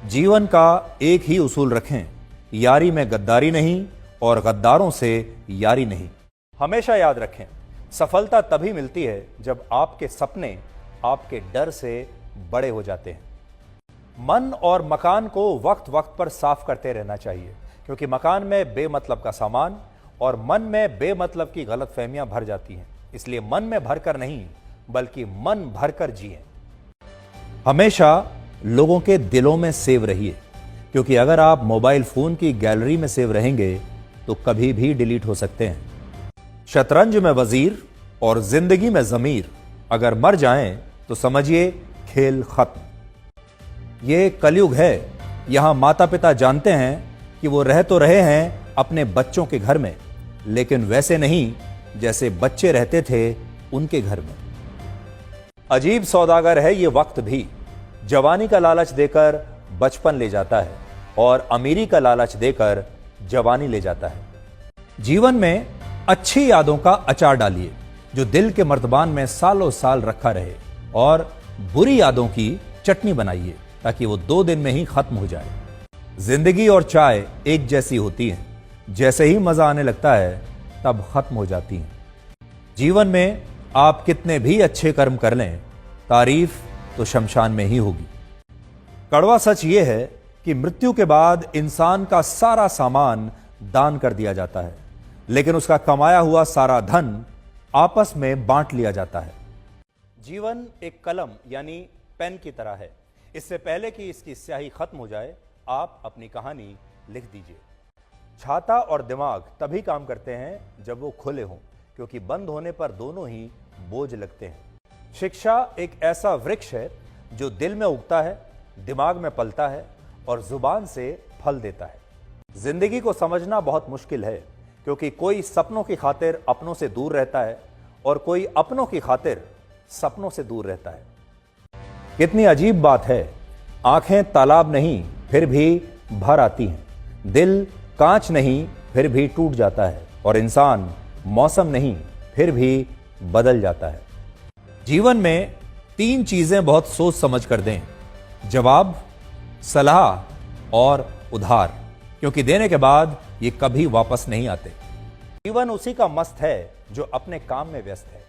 जीवन का एक ही उसूल रखें, यारी में गद्दारी नहीं और गद्दारों से यारी नहीं। हमेशा याद रखें, सफलता तभी मिलती है जब आपके सपने आपके डर से बड़े हो जाते हैं। मन और मकान को वक्त वक्त पर साफ करते रहना चाहिए, क्योंकि मकान में बेमतलब का सामान और मन में बेमतलब की गलतफहमियां भर जाती हैं। इसलिए मन में भरकर नहीं, बल्कि मन भरकर जिएं। हमेशा लोगों के दिलों में सेव रहिए, क्योंकि अगर आप मोबाइल फोन की गैलरी में सेव रहेंगे तो कभी भी डिलीट हो सकते हैं। शतरंज में वजीर और जिंदगी में जमीर अगर मर जाएं तो समझिए खेल खत्म। ये कलयुग है, यहां माता पिता जानते हैं कि वो रह तो रहे हैं अपने बच्चों के घर में, लेकिन वैसे नहीं जैसे बच्चे रहते थे उनके घर में। अजीब सौदागर है ये वक्त भी, जवानी का लालच देकर बचपन ले जाता है और अमीरी का लालच देकर जवानी ले जाता है। जीवन में अच्छी यादों का अचार डालिए जो दिल के मर्तबान में सालों साल रखा रहे, और बुरी यादों की चटनी बनाइए ताकि वो 2 दिन में ही खत्म हो जाए। जिंदगी और चाय एक जैसी होती हैं, जैसे ही मजा आने लगता है तब खत्म हो जाती हैं। जीवन में आप कितने भी अच्छे कर्म कर लें, तारीफ तो शमशान में ही होगी। कड़वा सच यह है कि मृत्यु के बाद इंसान का सारा सामान दान कर दिया जाता है, लेकिन उसका कमाया हुआ सारा धन आपस में बांट लिया जाता है। जीवन एक कलम यानी पेन की तरह है। इससे पहले कि इसकी स्याही खत्म हो जाए, आप अपनी कहानी लिख दीजिए। छाता और दिमाग तभी काम करते हैं जब वो खुले हों, क्योंकि बंद होने पर दोनों ही बोझ लगते हैं। शिक्षा एक ऐसा वृक्ष है जो दिल में उगता है, दिमाग में पलता है और जुबान से फल देता है। जिंदगी को समझना बहुत मुश्किल है, क्योंकि कोई सपनों की खातिर अपनों से दूर रहता है और कोई अपनों की खातिर सपनों से दूर रहता है। कितनी अजीब बात है, आंखें तालाब नहीं फिर भी भर आती हैं, दिल कांच नहीं फिर भी टूट जाता है, और इंसान मौसम नहीं फिर भी बदल जाता है। जीवन में 3 चीजें बहुत सोच समझ कर दें: जवाब, सलाह और उधार, क्योंकि देने के बाद ये कभी वापस नहीं आते। जीवन उसी का मस्त है जो अपने काम में व्यस्त है।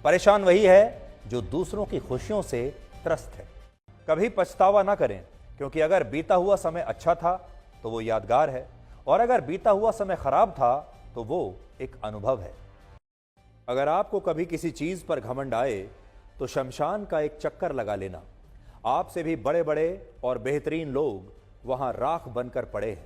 परेशान वही है जो दूसरों की खुशियों से त्रस्त है। कभी पछतावा ना करें, क्योंकि अगर बीता हुआ समय अच्छा था तो वो यादगार है, और अगर बीता हुआ समय खराब था तो वो एक अनुभव है। अगर आपको कभी किसी चीज पर घमंड आए तो शमशान का एक चक्कर लगा लेना। आपसे भी बड़े बड़े और बेहतरीन लोग वहां राख बनकर पड़े हैं।